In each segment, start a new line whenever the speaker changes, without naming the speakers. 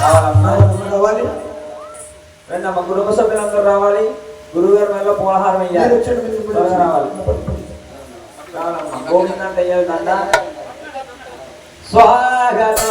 రావాలి.
మా కుటుంబ సభ్యులందరూ రావాలి. గురువు గారి మెల్ల పోలహారం వేయాలి. రావాలి. గోవిందంటే దండ స్వాగతం.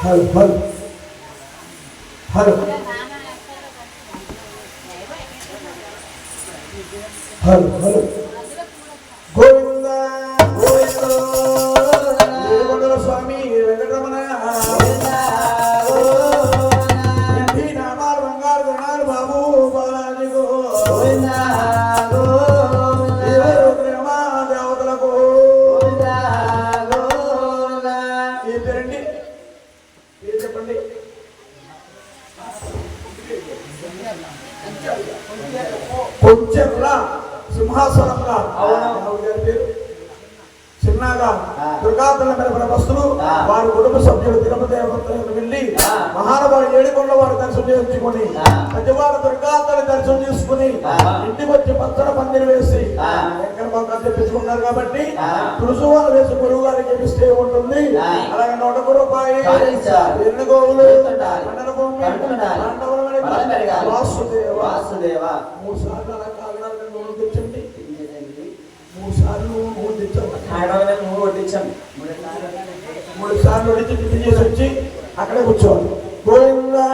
Hello hello hello hello hello Govinda Govinda స్వామి వెంకటరమణ నామాలు బంగారు గణాలు బాబు బాలాజీ గోవింద దేవతలకు ఈ పేరండి చెప్పండి. కొంచెంలా సింహాసనంగా గారి పేరు చిన్నగా దుర్గాతల మీద ప్రవస్తులు వారి కుటుంబ సభ్యులు తిరుపతి వెళ్ళి మహానుభావుడు ఏడుకొండ వారు దర్శనం చేసుకుని పెద్దవారు దుర్గాతల దర్శనం చేసుకుని ఇంటికి వచ్చి పచ్చడి పందిరి వేసి ఎక్కడ బాగా తెప్పించుకున్నారు కాబట్టి తులసి వాళ్ళు వేసి గురువు గారికి ఇస్తే ఉంటుంది. అలాగే 100 రూపాయలు 2 గోవులు వాసుదేవ 3 సార్లు అలా కాగడాలను నూనె తెచ్చండి. 3 సార్లు నూనె తెచ్చండి. 3 సార్లు వడిచి టిఫిన్ చేసి వచ్చి అక్కడే కూర్చోవాలి. గోవిందా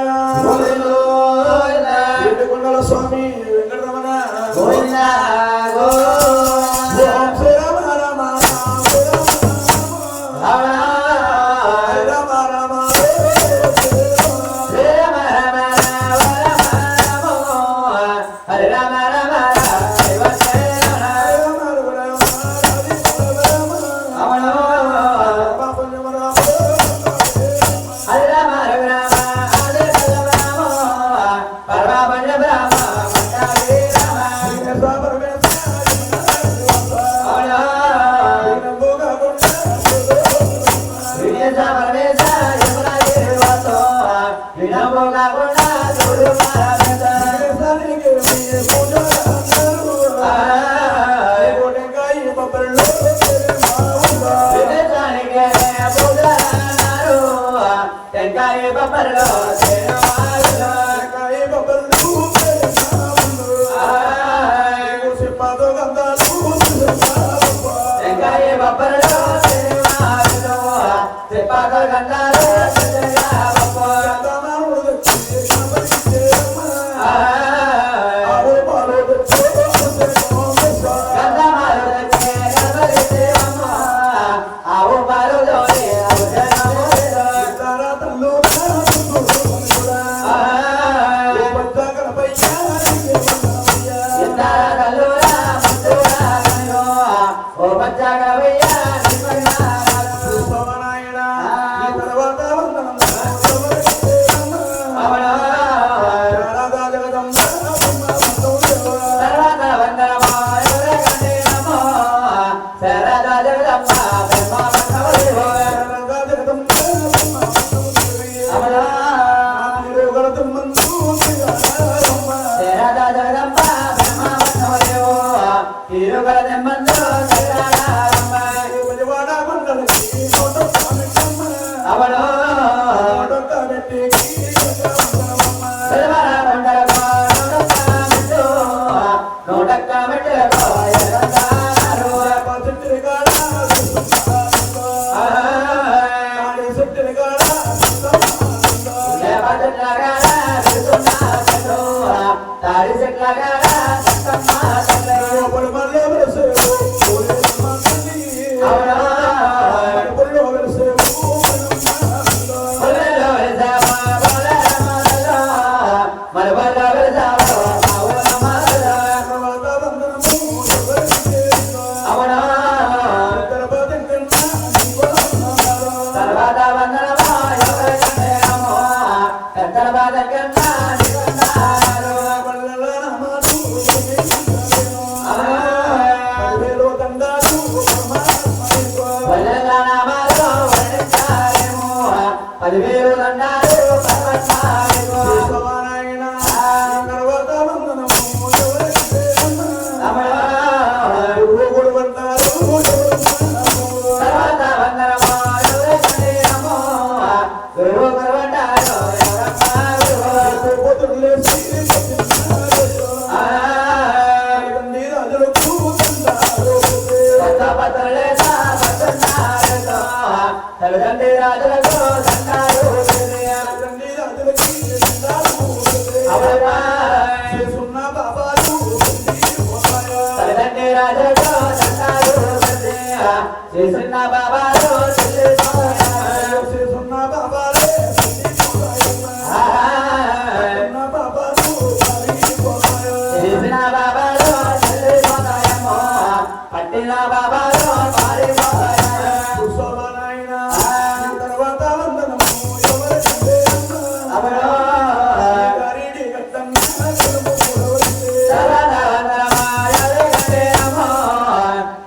కొండల స్వామి వెంకటరమణ గోవిందా
Tari se తల్లిదండ్రి రాజులకు దండాలు తల్లిదండ్రి రాజులకు దండాలు చేసిన బాబాలు చేసిన బాబాలు చెల్లిపోతాయమ్మో పట్టిన బాబాలు పారిపోతాయమ్మ
తర్వాత వందనము ఎవరికంటే
అవరో
గారిడి గట్టమ్మ కలుపు కూడవలసే.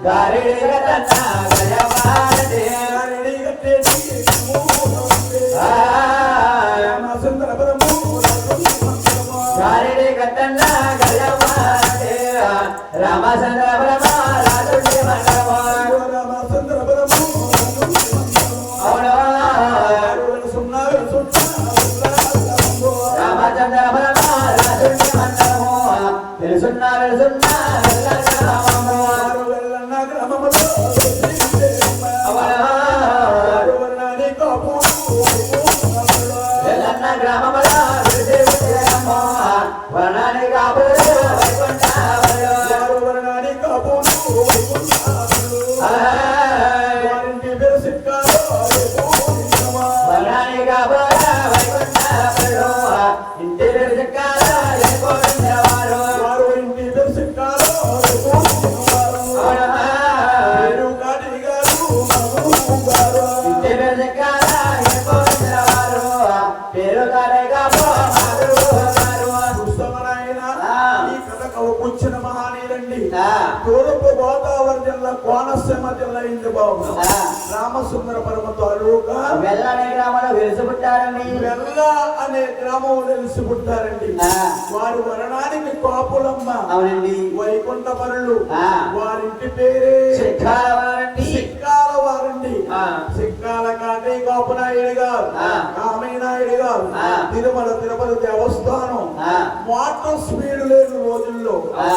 గారిడి గట్టన్న గజవాడదే
గారిడి గట్టేటి కలుపు కూడవలసే. రామచంద్రపురము రాజమందిరము.
గారిడి గట్టన్న గజవాడదే రామచంద్రపురమ రాజుడి మండలము
రామచంద్రపురము రాజమందిరము.
అవును
సున్నా సున్నా
రామచంద్రపురమ రాజుడి మండలము తెలుసున్నా తెలుసున్నా వెళ్ళగ్రామము
వెళ్ళన్న గ్రామములో వెలిసేమ్మ.
అవును
వర్ణాని కాపుడు
వెళ్ళన్న గ్రామముల విడిచిపెట్టేయమ్మో వర్ణాని కాపుడు వైకుంఠావరు
వర్ణాని కాపుడు వైకుంఠాలు. వారింటి పేరు సిక్కాలో రేపోనిమ్మా.
వర్ణాని కాపుడు వైకుంఠావరు ఇంటి వెలుగుకాల లేకపోయినవారు
వారు ఇంటి పేరు సిక్కాలో రేపోనిమ్మవారు. పేరు కాటిగారు మగుగారు.
ఇంటి వెలుగుకాల లేకపోయినవారు పేరు కాలేగా మాధుగారు
పుస్తకమైన ఈ కథ కవుకొచ్చిన మహానీయులండి.
ఆ.
తూర్పు గోదావరి జిల్లా కోనసీమ జిల్లా ఇంటి బాబు రామసుందరపురం తాలూకా
వెళ్ళనే గ్రామంలో వెలిసి పుట్టారండి
వెల్ల అనే గ్రామం తెలిసి పుట్టారండి.
ఆ.
వారి వరణానికి కాపులమ్మ
అవునండి
వైకుంఠ పరులు.
ఆ.
వారింటి పేరే
శిఖాల వారండి
సిక్కాల వారండి.
ఆ.
సిక్కాల కాటి కాపునాయుడు గారు
ఆ.
కామయ్యనాయుడు గారు
ఆ.
తిరుమల తిరుపతి దేవస్థానం
ఆ.
వాటర్ స్పీడ్ లేని రోజుల్లో
ఆ.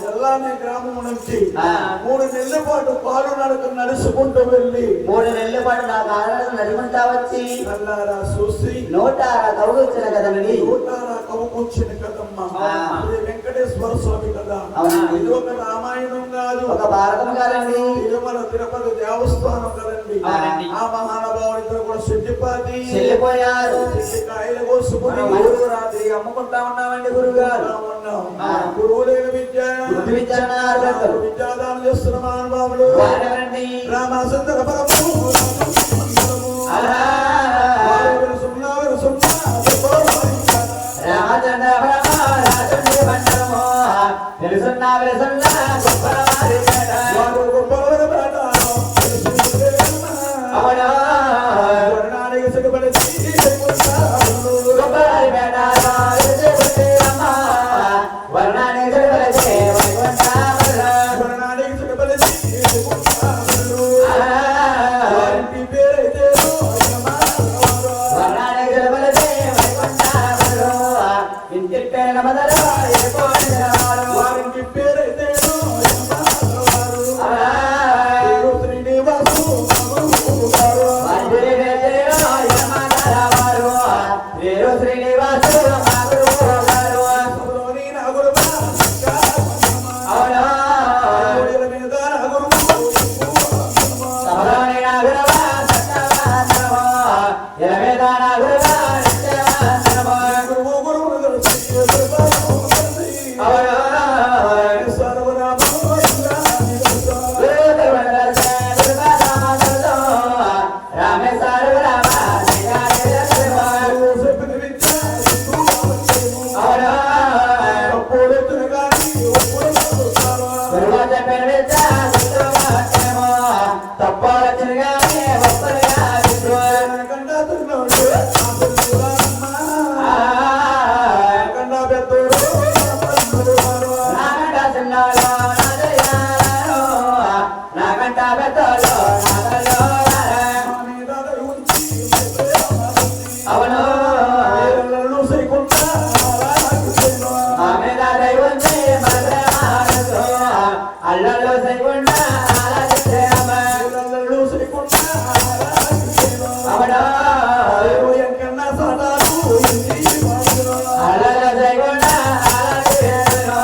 ఎల్లానే గ్రామం నుంచి
ఆ.
3 నెలల పాటు కాలు నడక నడుచుకుంటూ వెళ్ళి
3 నెలల పాటు నా కాళ్ళను నడుమంతా వచ్చి
నల్లారా చూసి
నోటారా తవ్వుకొచ్చిన కదండి
నూటారా కవుకొచ్చిన కదమ్మ.
ఆ.
ఇది వెంకటేశ్వర స్వామి కదా.
అవునండి.
ఇది ఒక రామాయణం కాదు,
ఒక భారతం కాదండి
తిరుమల తిరుపతి దేవస్థానం కదండి.
అవునండి.
ఆ మహానుభావుడిద్దరు కూడా శుద్ధిపాతి
చెల్లిపోయారు
కాయలు కోసుకుని
ఊరు రాత్రి అమ్ముకుంటా ఉన్నామండి గురుగారు.
ఉన్నాం.
ఆ.
గురువు లేని విద్య
బుద్ధి విచారణ
విద్యాదానం చేస్తున్న మహానుభావులు
వారెవరండి
రామచంద్ర పరము
ఆహా. రామచంద్ర బ్రహ్మ రాజుండి మండలము తెలుసున్నా వెలుసున్నా గొప్ప వారి పేట. అవునా గొప్ప వారి పేట వెలిసిపుట్టేరమ్మ. వర్ణాన్ని జరుగలచే వైకుంఠావరులు. ఆహా. వర్ణాన్ని జరుగలచే వైకుంఠావరులు. ఇంటి పేరు మొదలు ఎరుకోడినవారు. ఆహా. మందిరి వేదిలో యమగారవారు. వీరు శ్రీనివాసు మా గురువు గారు. అవునా సభలోని నాగురవ సత్యవాసనము. ఎలవేద నాగురవ నిత్యవాసనము. అవునా రామేశ్వర రామ అవునా తప్పాల చిరుగానే ఒప్పలుగా విష్ణు. నాగంట చిన్నాలో నాదయాలో నాగంట పెద్దలో నాగలో అవును ఆమె దైవం అల్లలో సైకొండ ఆరాధించేరమ్మ
పిల్లలు శ్రీకొండ ఆరాధించేరు.
అవడా
అయ్యో ఎంకన్న సాటాలు ఇంటి వాడును.
అలల సైకొండ ఆరాధించేరు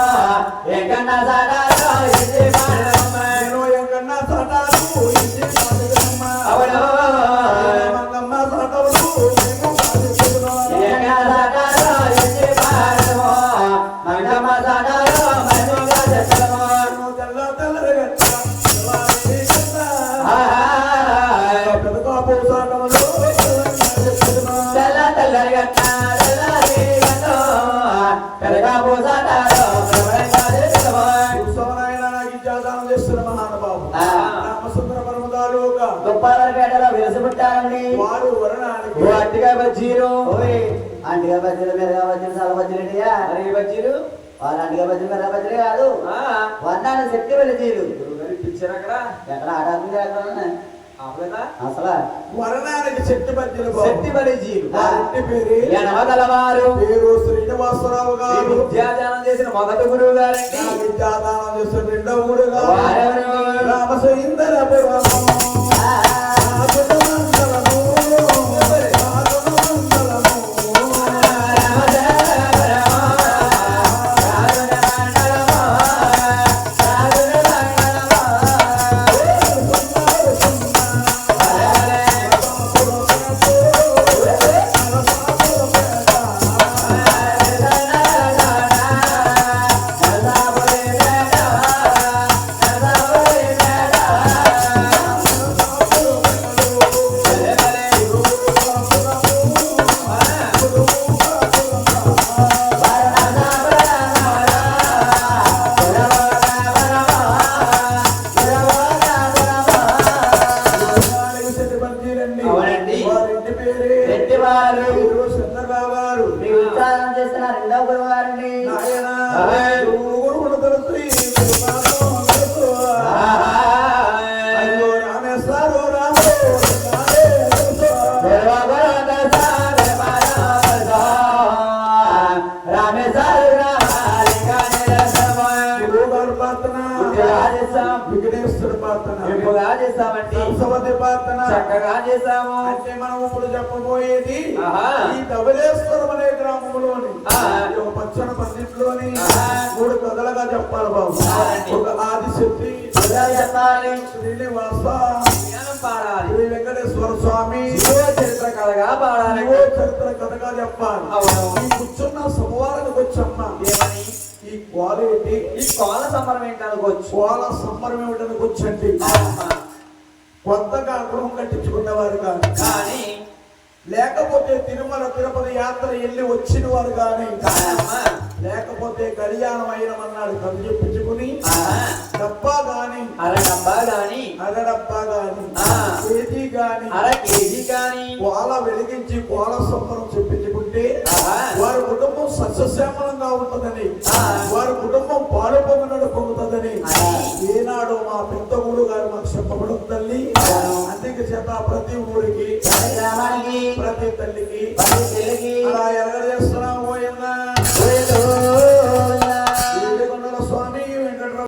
ఎంకన్న సాటాలో ఇది మాడమ్మ
నేను ఎంకన్న సాటాలు ఇంటి వాడునమ్మ.
అవడా
మంగమ్మ సాటలు మేము వాడును.
ఎంకన్న సాటాలో ఇది మాడమ్మ మంగమ్మ సాటాలో మనుగా చెత్తమో
తెల్ల తెల్లగా తెల్లవారి కన్న. పెదకా పోసాటములు చెప్పుదును.
తెల్ల తెల్లరి గట్ట తెల్లరి గట్ట పెరగా పోసాటాలో ప్రబలంగా చెత్తమో
ఉత్సవనాయన నాకు ఇచ్చాదానం చేస్తున్న మహానుభావు రామసుందర పరమదాలుగా
గొప్పవారిపేటలో వెలసిపుట్టారండి
వారు వరణానికి
ఓ అట్టిగా బజ్జీలు అంటిగా బజ్జీలు మెరగా బజ్జీలు చాలా బజ్జీలు అండియా
మరి బజ్జీలు
వాళ్ళు అంటిగా బజ్జీలు మెరగా బజ్జీలు కాదు వర్ణాన్ని శక్తి బజ్జీలు
గురుగారు ఇప్పించారు అక్కడ
ఎక్కడ ఆడాలి
ఆపలేదా
అసలు
వరణానికి చెట్టు మధ్యలో
శక్తి బలిజీలు
ఇంటి పేరు
ఎనవగలవారు
పేరు శ్రీనివాసరావు
ఈ
గారు.
విద్యాదానం చేసిన మొదటి గురువు గారండి
నా విద్యాదానం చేస్తున్న రెండవ గురుగా
వారెవరు?
రామసుందర పురము. రాజుమండలము. రాజుమండలము. వరణానికి చెట్టు మధ్యలండి.
అవునండి.
వారింటి పేరే
రెడ్డివారు.
పేరు చంద్రబాబు గారు.
మీ ఉచ్చారణ చేస్తున్న రెండవ గురువు గారండి
నాయనా,
ఆయ్.
గురువుడు తెలుసు, ఈ గురునాథం తెలుసు. అయ్యో రామేశ్వరు రాముడు నాదే తెలుసు. గురువుగారు ప్రార్థన, విఘ్నేశ్వరుడు ప్రార్థన,
ఇంపుగా చేస్తామండి
సరస్వతి ప్రార్థన.
చక్కగా చేస్తాము
అంటే మనం ఇప్పుడు చెప్పబోయేది
ఆహా.
ఈ ధవళేశ్వరం అనే గ్రామంలోని
ఆహా.
ఈ ఒక పచ్చని పందిట్లోని
ఆహా.
3 కథలుగా చెప్పాలి బాబు.
అవునండి.
ఒక ఆదిశక్తి,
చెప్పాలి
శ్రీనివాస,
జ్ఞానం పాడాలి
శ్రీ వెంకటేశ్వర స్వామి
శివ చరిత్ర కథగా పాడాలి
శివో చరిత్ర కథగా చెప్పాలి.
అవును.
ఈ కూర్చున్న సోమవారానికి వచ్చమ్మా
ఏమని
ఈ క్వాలిటీ
ఈ కోల సంబరం ఏంటి అనుకోవచ్చు
కోల సంబరం ఏమిటని కూర్చండి. కొత్తగా గృహం కట్టించుకున్నవారు కానీ
కానీ
లేకపోతే తిరుమల తిరుపతి యాత్ర వెళ్ళి వచ్చిన వారు కానీ
కాదమ్మా.
లేకపోతే కళ్యాణం అయినమన్నాడు కవి చెప్పించుకుని
ఆహా.
డబ్బా గాని
అరడబ్బా గాని
అరడబ్బా గాని
ఆ.
కేజీ గాని
అర కేజీ కాని
కోల వెలిగించి కోల సంబరం చెప్పించుకుంటే
ఆహా.
వారి కుటుంబం సస్యశ్యామలంగా ఉంటుందని
ఆ.
వారి కుటుంబం పాలు పొంగినట్టు పొందుతుందని
ఆ.
ఏనాడు మా పెద్ద గురువు గారు మాకు చెప్పబడుతుంది. అందుకే చేత ప్రతి ఊరికి
గ్రామానికి